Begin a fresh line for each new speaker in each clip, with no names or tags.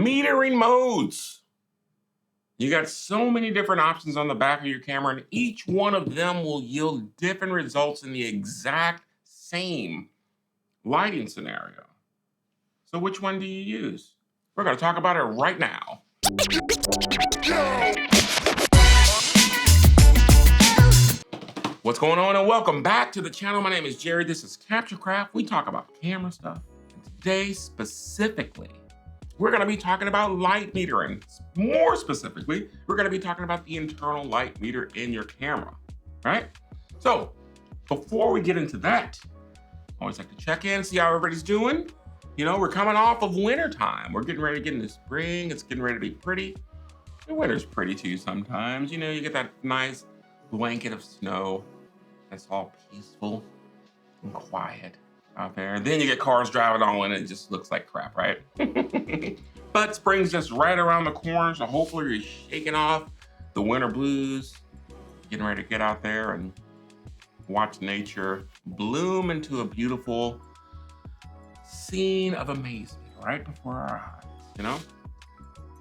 Metering modes. You got so many different options on the back of your camera, and each one of them will yield different results in the exact same lighting scenario. So which one do you use? We're gonna talk about it right now. What's going on, and welcome back to the channel. My name is Jerry. This is Capture Craft. We talk about camera stuff. And today, specifically, we're gonna be talking about light metering. More specifically, we're gonna be talking about the internal light meter in your camera, right? So, before we get into that, I always like to check in, see how everybody's doing. You know, we're coming off of winter time. We're getting ready to get into spring. It's getting ready to be pretty. The winter's pretty too sometimes. You know, you get that nice blanket of snow. That's all peaceful and quiet out there. And then you get cars driving on and it just looks like crap, right? But spring's just right around the corner, so hopefully you're shaking off the winter blues, getting ready to get out there and watch nature bloom into a beautiful scene of amazement right before our eyes, you know?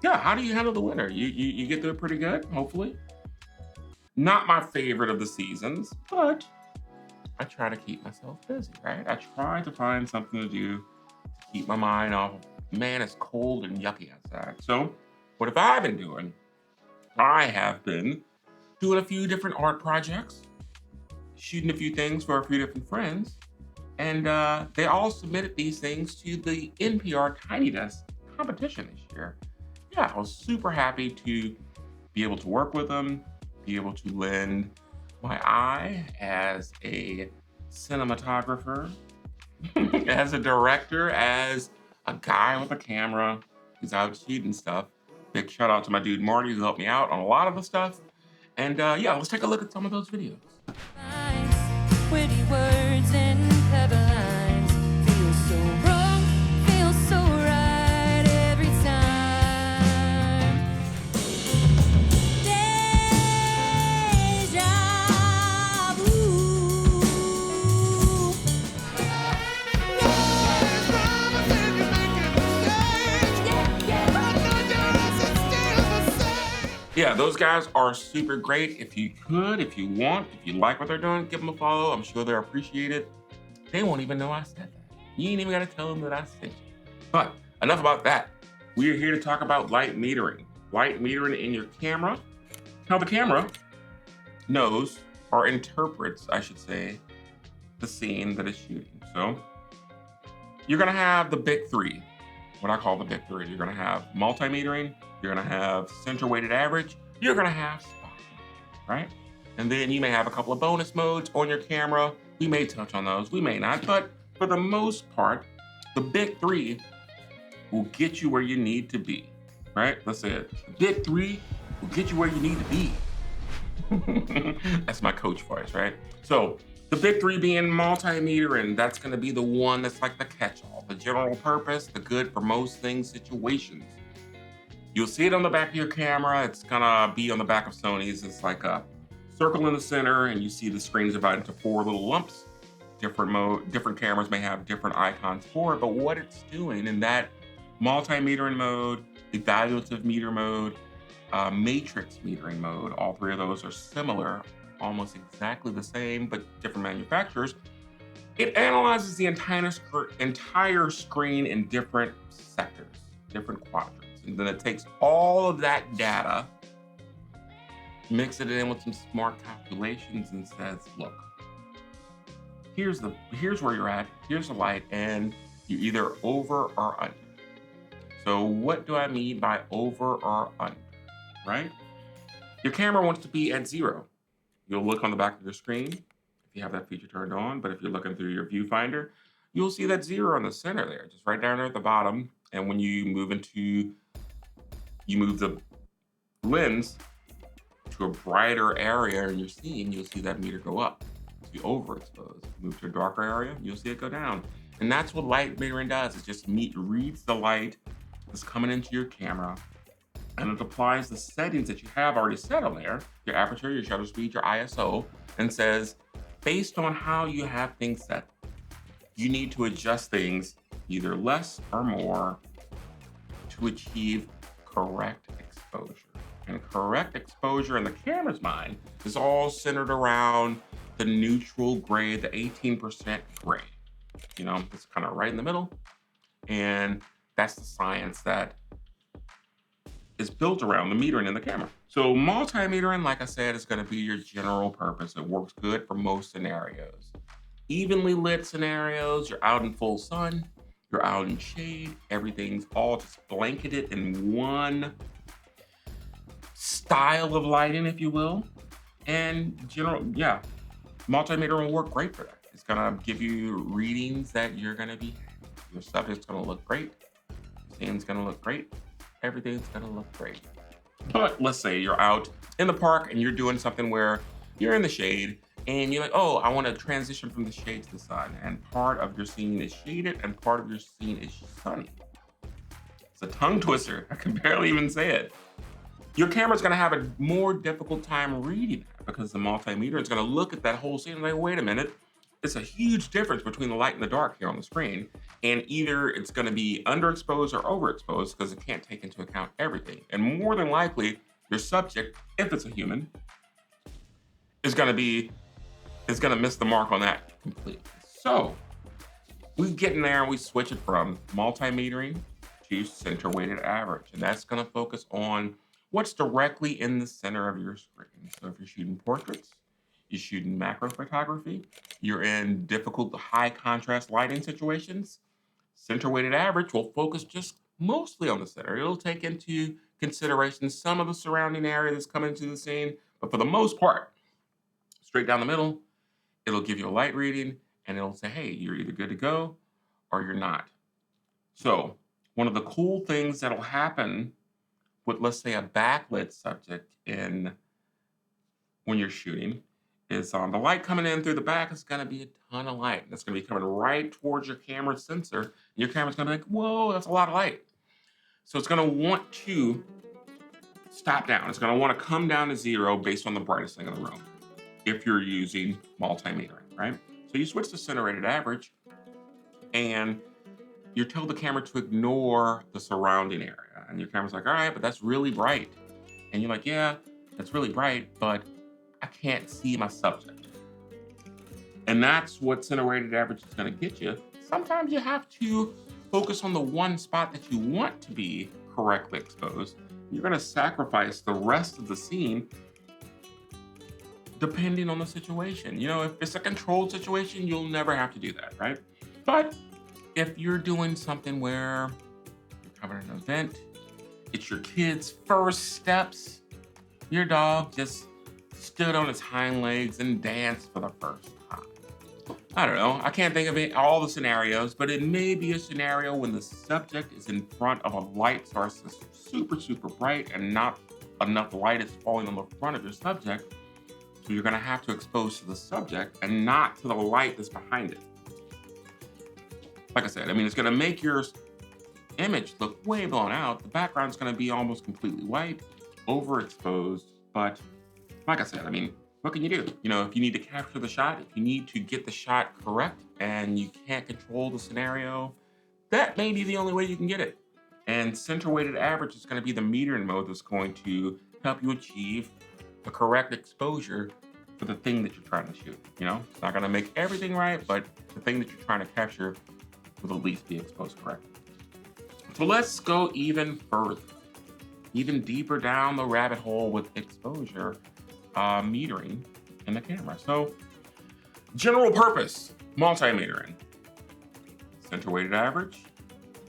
Yeah, how do you handle the winter? You get through it pretty good, hopefully. Not my favorite of the seasons, but I try to keep myself busy, right? I try to find something to do to keep my mind off of, man, it's cold and yucky outside. So what have I been doing? I have been doing a few different art projects, shooting a few things for a few different friends, and they all submitted these things to the NPR Tiny Desk competition this year. Yeah, I was super happy to be able to work with them, be able to lend my eye as a cinematographer, as a director, as a guy with a camera who's out shooting stuff. Big shout out to my dude Marty who helped me out on a lot of the stuff. And yeah, let's take a look at some of those videos. Witty words and clever lines feel so wrong, feel so right every time. Deja vu. Yeah, those guys are super great. If you could, if you want, if you like what they're doing, give them a follow. I'm sure they'll appreciate it. They won't even know I said that. You ain't even gotta tell them that I sent you. But enough about that. We are here to talk about light metering. Light metering in your camera. How the camera knows, or interprets, I should say, the scene that it's shooting. So you're gonna have the big three, what I call the big three. You're gonna have multi-metering, you're gonna have center weighted average, you're gonna have spotlight, right? And then you may have a couple of bonus modes on your camera. We may touch on those, we may not, but for the most part, the big three will get you where you need to be, right? Let's say it. The big three will get you where you need to be. That's my coach voice, right? So the big three being multi-metering, that's gonna be the one that's like the catch-all, the general purpose, the good for most things situations. You'll see it on the back of your camera. It's gonna be on the back of Sony's. It's like a circle in the center, and you see the screen is divided into 4 little lumps. Different cameras may have different icons for it, but what it's doing in that multi-metering mode, evaluative meter mode, matrix metering mode, all 3 of those are similar, almost exactly the same, but different manufacturers. It analyzes the entire screen in different sectors, different quadrants. And then it takes all of that data, mixes it in with some smart calculations and says, look, here's where you're at, here's the light, and you're either over or under. So what do I mean by over or under, right? Your camera wants to be at 0. You'll look on the back of your screen if you have that feature turned on, but if you're looking through your viewfinder, you'll see that 0 in the center there, just right down there at the bottom. And when you move the lens to a brighter area in your scene, you'll see that meter go up. If you overexpose, move to a darker area, you'll see it go down. And that's what light metering does. It just reads the light that's coming into your camera, and it applies the settings that you have already set on there, your aperture, your shutter speed, your ISO, and says, based on how you have things set, you need to adjust things either less or more to achieve correct exposure. And correct exposure in the camera's mind is all centered around the neutral gray, the 18% gray. You know, it's kind of right in the middle. And that's the science that is built around the metering in the camera. So multi-metering, like I said, is going to be your general purpose. It works good for most scenarios. Evenly lit scenarios, you're out in full sun, you're out in shade, everything's all just blanketed in one style of lighting, if you will. And multimeter will work great for that. It's gonna give you readings that you're gonna be, your subject's gonna look great, your scene's gonna look great, everything's gonna look great. But let's say you're out in the park and you're doing something where you're in the shade and you're like, oh, I wanna transition from the shade to the sun. And part of your scene is shaded and part of your scene is sunny. It's a tongue twister, I can barely even say it. Your camera's gonna have a more difficult time reading that because the multimeter is gonna look at that whole scene and like, wait a minute, it's a huge difference between the light and the dark here on the screen. And either it's gonna be underexposed or overexposed because it can't take into account everything. And more than likely, your subject, if it's a human, is gonna miss the mark on that completely. So we get in there and we switch it from multimetering to center weighted average. And that's gonna focus on what's directly in the center of your screen. So if you're shooting portraits, you're shooting macro photography, you're in difficult high contrast lighting situations, center weighted average will focus just mostly on the center. It'll take into consideration some of the surrounding area that's coming into the scene, but for the most part, straight down the middle, it'll give you a light reading and it'll say, hey, you're either good to go or you're not. So one of the cool things that'll happen with, let's say, a backlit subject when you're shooting is the light coming in through the back is going to be a ton of light. It's going to be coming right towards your camera's sensor. And your camera's going to be like, whoa, that's a lot of light. So it's going to want to stop down. It's going to want to come down to zero based on the brightest thing in the room if you're using multimetering, right? So you switch to center rated average and you tell the camera to ignore the surrounding area. And your camera's like, all right, but that's really bright. And you're like, yeah, that's really bright, but I can't see my subject. And that's what center weighted average is gonna get you. Sometimes you have to focus on the one spot that you want to be correctly exposed. You're gonna sacrifice the rest of the scene depending on the situation. You know, if it's a controlled situation, you'll never have to do that, right? But if you're doing something where you're covering an event, it's your kid's first steps, your dog just stood on its hind legs and danced for the first time. I don't know, I can't think of all the scenarios, but it may be a scenario when the subject is in front of a light source that's super, super bright and not enough light is falling on the front of your subject. So you're gonna have to expose to the subject and not to the light that's behind it. Like I said, I mean, it's gonna make your image look way blown out. The background's gonna be almost completely white, overexposed, but like I said, I mean, what can you do? You know, if you need to capture the shot, if you need to get the shot correct and you can't control the scenario, that may be the only way you can get it. And center weighted average is gonna be the metering mode that's going to help you achieve the correct exposure for the thing that you're trying to shoot. You know, it's not gonna make everything right, but the thing that you're trying to capture will at least be exposed correctly. So let's go even further, even deeper down the rabbit hole with exposure metering in the camera. So general purpose multimetering, center weighted average,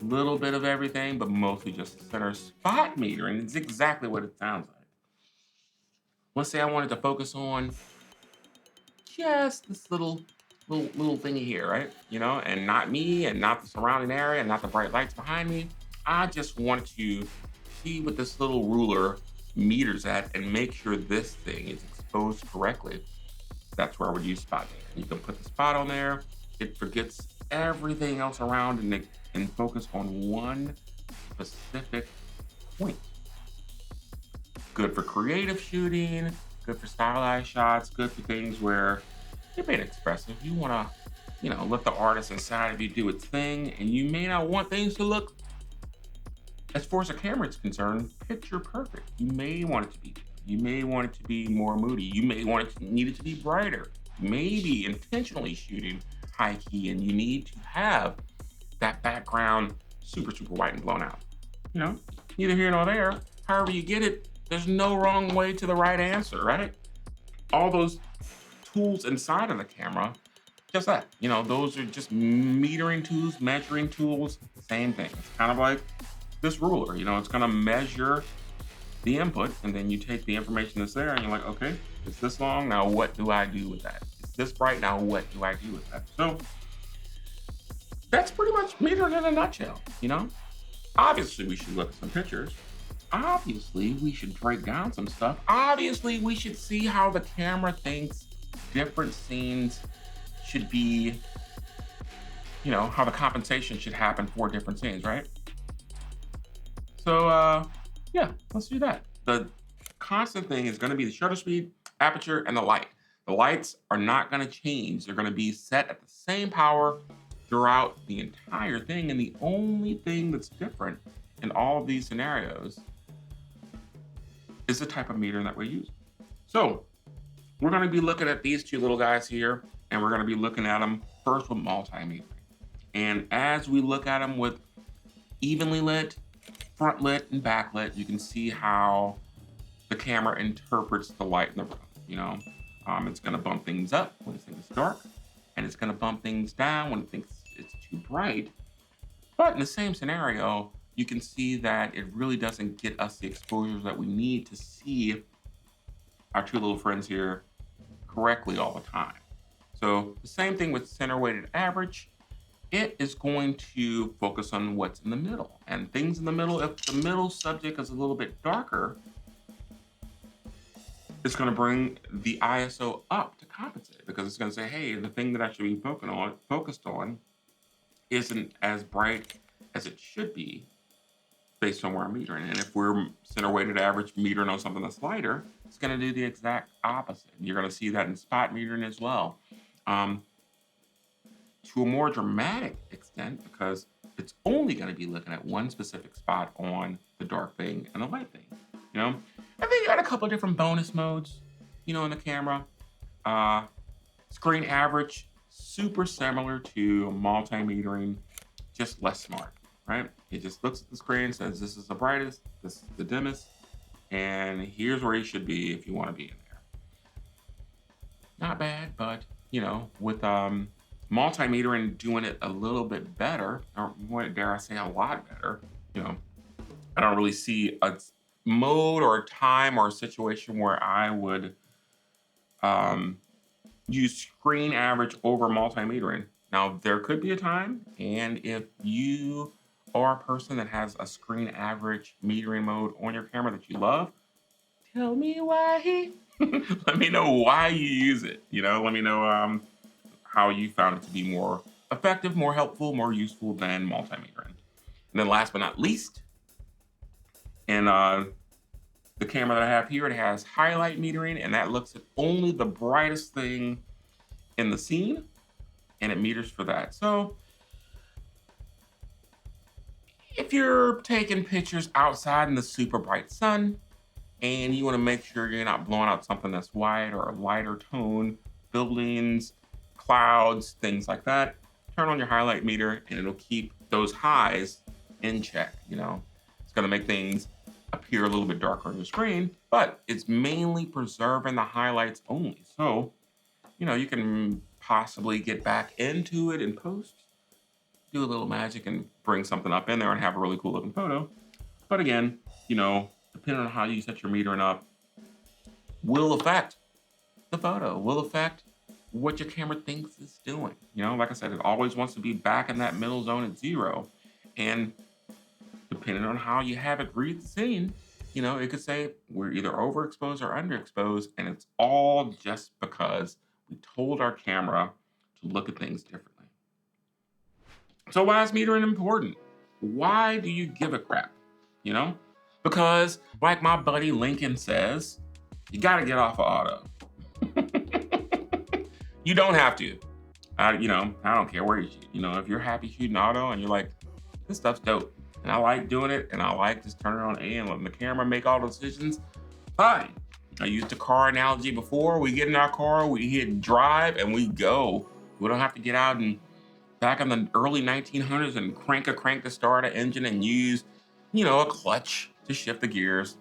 a little bit of everything, but mostly just center spot metering. It's exactly what it sounds like. Let's say I wanted to focus on just this little thingy here, right? You know, and not me and not the surrounding area and not the bright lights behind me. I just want to see what this little ruler meters at and make sure this thing is exposed correctly. That's where I would use spot metering. You can put the spot on there. It forgets everything else around and focus on one specific point. Good for creative shooting, good for stylized shots, good for things where you're being expressive. You wanna, let the artist inside of you do its thing, and you may not want things to look as far as the camera is concerned, picture perfect. You may want it to be, you may want it to be more moody. You may want it to need it to be brighter. Maybe intentionally shooting high key and you need to have that background super, super white and blown out. You know, neither here nor there. However you get it, there's no wrong way to the right answer, right? All those tools inside of the camera, just that, you know, those are just metering tools, measuring tools, same thing. It's kind of like this ruler, you know, it's gonna measure the input and then you take the information that's there and you're like, okay, it's this long, now what do I do with that? It's this bright, now what do I do with that? So that's pretty much metering in a nutshell, you know? Obviously we should look at some pictures. Obviously we should break down some stuff. Obviously we should see how the camera thinks different scenes should be, you know, how the compensation should happen for different scenes, right? So yeah, let's do that. The constant thing is gonna be the shutter speed, aperture, and the light. The lights are not gonna change. They're gonna be set at the same power throughout the entire thing. And the only thing that's different in all of these scenarios is the type of metering that we use. So we're gonna be looking at these two little guys here, and we're gonna be looking at them first with multimetering. And as we look at them with evenly lit, front lit, and backlit, you can see how the camera interprets the light in the room, you know? It's gonna bump things up when it thinks it's dark, and it's gonna bump things down when it thinks it's too bright. But in the same scenario, you can see that it really doesn't get us the exposures that we need to see our two little friends here correctly all the time. So the same thing with center weighted average, it is going to focus on what's in the middle. And things in the middle, if the middle subject is a little bit darker, it's gonna bring the ISO up to compensate because it's gonna say, hey, the thing that I should be focused on isn't as bright as it should be based on where I'm metering. And if we're center weighted average metering on something that's lighter, it's gonna do the exact opposite. You're gonna see that in spot metering as well. To a more dramatic extent, because it's only gonna be looking at one specific spot on the dark thing and the light thing, you know? And then you got a couple of different bonus modes, you know, in the camera. Screen average, super similar to multimetering, just less smart, right? It just looks at the screen, says this is the brightest, this is the dimmest, and here's where you should be if you want to be in there. Not bad, but you know, with multimetering doing it a little bit better, or more, dare I say, a lot better, you know, I don't really see a mode or a time or a situation where I would use screen average over multimetering. Now, there could be a time, and if you are a person that has a screen average metering mode on your camera that you love, tell me why. Let me know why you use it. You know, let me know how you found it to be more effective, more helpful, more useful than multimetering. And then last but not least, in the camera that I have here, it has highlight metering, and that looks at only the brightest thing in the scene, and it meters for that. So if you're taking pictures outside in the super bright sun, and you want to make sure you're not blowing out something that's white or a lighter tone, buildings, clouds, things like that, turn on your highlight meter and it'll keep those highs in check. You know, it's going to make things appear a little bit darker on your screen, but it's mainly preserving the highlights only. So, you know, you can possibly get back into it in post, do a little magic and bring something up in there and have a really cool looking photo. But again, you know, depending on how you set your metering up, will affect the photo, will affect what your camera thinks it's doing. You know, like I said, it always wants to be back in that middle zone at 0. And depending on how you have it read the scene, you know, it could say we're either overexposed or underexposed, and it's all just because we told our camera to look at things differently. So why is metering important? Why do you give a crap? You know? Because, like my buddy Lincoln says, you gotta get off of auto. You don't have to. You know, I don't care where you shoot. You know, if you're happy shooting auto and you're like, this stuff's dope, and I like doing it, and I like just turning on A and letting the camera make all the decisions, fine. I used the car analogy before. We get in our car, we hit drive, and we go. We don't have to get out and back in the early 1900s and crank to start an engine and use, a clutch to shift the gears.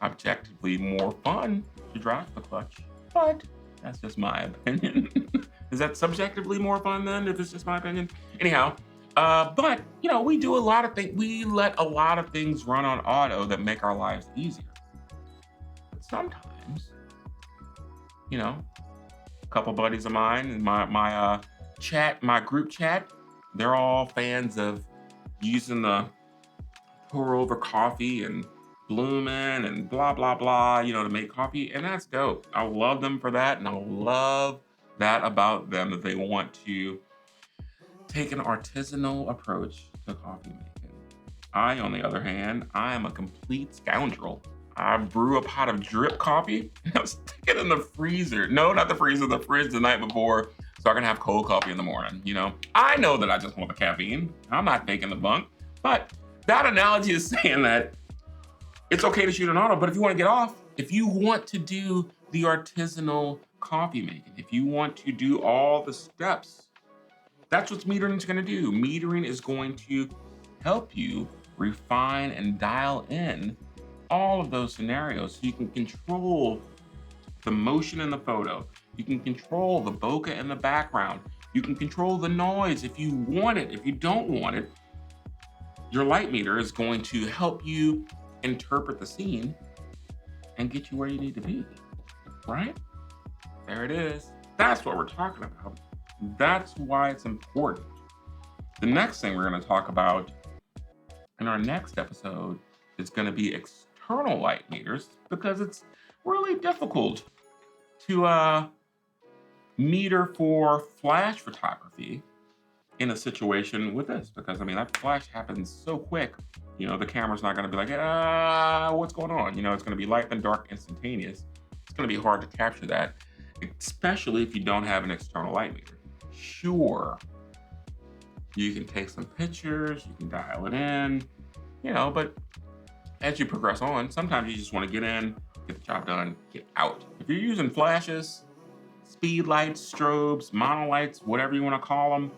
Objectively more fun to drive the clutch, but that's just my opinion. Is that subjectively more fun then, if it's just my opinion? Anyhow, but we do a lot of things. We let a lot of things run on auto that make our lives easier. But sometimes, a couple buddies of mine in my group chat, they're all fans of using the pour over coffee and blooming and blah blah blah, to make coffee, and that's dope. I love them for that, and I love that about them, that they want to take an artisanal approach to coffee making. I, on the other hand, I am a complete scoundrel. I brew a pot of drip coffee and I stick it in the freezer. No, not the freezer, the fridge the night before, so I can have cold coffee in the morning. I know that I just want the caffeine. I'm not taking the bunk, but that analogy is saying that it's okay to shoot an auto, but if you want to get off, if you want to do the artisanal coffee making, if you want to do all the steps, that's what metering is going to do. Metering is going to help you refine and dial in all of those scenarios so you can control the motion in the photo. You can control the bokeh in the background. You can control the noise if you want it. If you don't want it, your light meter is going to help you interpret the scene and get you where you need to be, right? There it is. That's what we're talking about. That's why it's important. The next thing we're going to talk about in our next episode is going to be external light meters, because it's really difficult to meter for flash photography in a situation with this, because that flash happens so quick. The camera's not going to be like, what's going on? It's going to be light and dark instantaneous. It's going to be hard to capture that, especially if you don't have an external light meter. Sure, you can take some pictures, you can dial it in, but as you progress on, sometimes you just want to get in, get the job done, get out. If you're using flashes, speed lights, strobes, monolights, whatever you want to call them,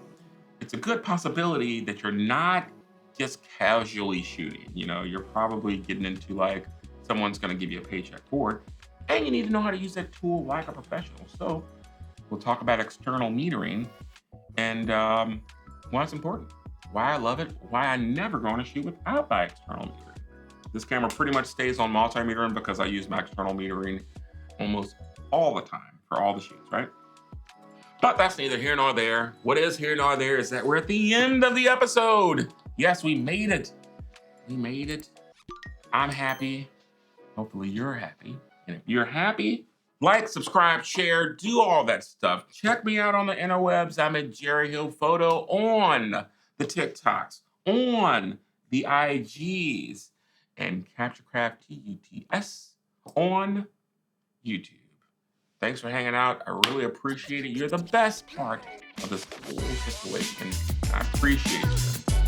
it's a good possibility that you're not just casually shooting. You're probably getting into someone's going to give you a paycheck for it, and you need to know how to use that tool like a professional. So we'll talk about external metering and why it's important, why I love it, why I never going to shoot without my external metering. This camera pretty much stays on multi-metering because I use my external metering almost all the time for all the shoots, right? But that's neither here nor there. What is here nor there is that we're at the end of the episode. Yes, we made it. We made it. I'm happy. Hopefully you're happy. And if you're happy, like, subscribe, share, do all that stuff. Check me out on the interwebs. I'm at Jerry Hill Photo on the TikToks, on the IGs, and CaptureCraft TUTS on YouTube. Thanks for hanging out. I really appreciate it. You're the best part of this whole situation. I appreciate you.